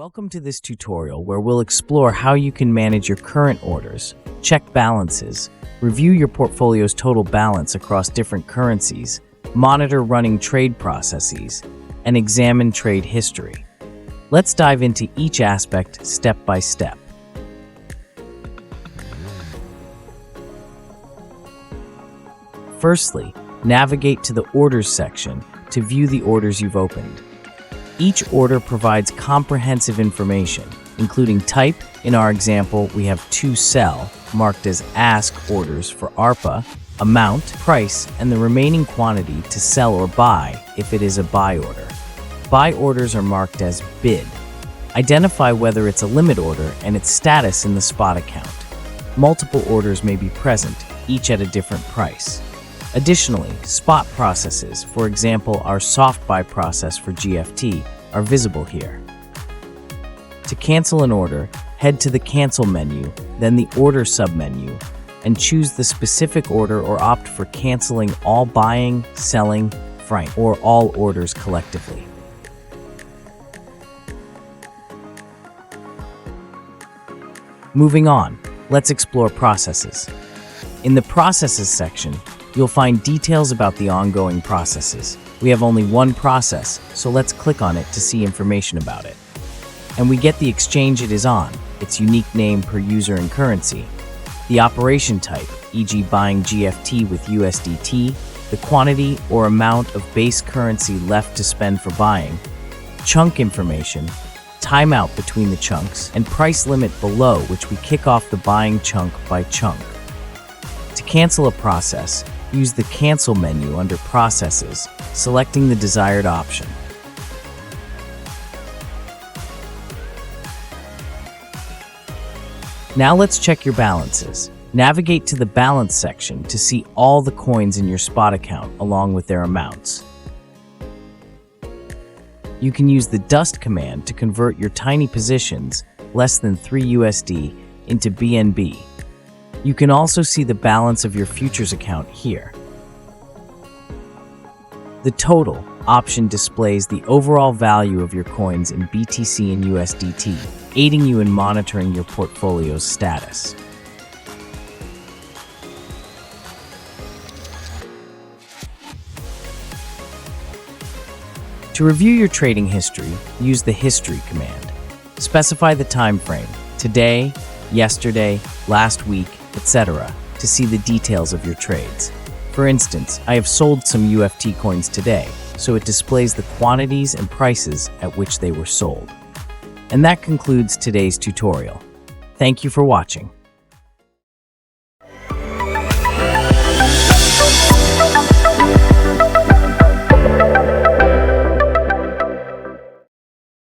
Welcome to this tutorial where we'll explore how you can manage your current orders, check balances, review your portfolio's total balance across different currencies, monitor running trade processes, and examine trade history. Let's dive into each aspect step by step. Firstly, navigate to the Orders section to view the orders you've opened. Each order provides comprehensive information, including type. In our example, we have 2 sell, marked as ask orders for ARPA, amount, price, and the remaining quantity to sell or buy if it is a buy order. Buy orders are marked as bid. Identify whether it's a limit order and its status in the spot account. Multiple orders may be present, each at a different price. Additionally, spot processes, for example our soft buy process for GFT, are visible here. To cancel an order, head to the Cancel menu, then the Order submenu, and choose the specific order or opt for canceling all buying, selling, frank, or all orders collectively. Moving on, let's explore processes. In the Processes section, you'll find details about the ongoing processes. We have only one process, so let's click on it to see information about it. And we get the exchange it is on, its unique name per user and currency, the operation type, e.g. buying GFT with USDT, the quantity or amount of base currency left to spend for buying, chunk information, timeout between the chunks, and price limit below, which we kick off the buying chunk by chunk. To cancel a process, use the Cancel menu under Processes, selecting the desired option. Now let's check your balances. Navigate to the Balance section to see all the coins in your spot account along with their amounts. You can use the Dust command to convert your tiny positions, less than 3 USD, into BNB. You can also see the balance of your futures account here. The Total option displays the overall value of your coins in BTC and USDT, aiding you in monitoring your portfolio's status. To review your trading history, use the History command. Specify the time frame, today, yesterday, last week, etc., to see the details of your trades. For instance, I have sold some UFT coins today, so it displays the quantities and prices at which they were sold. And that concludes today's tutorial. Thank you for watching.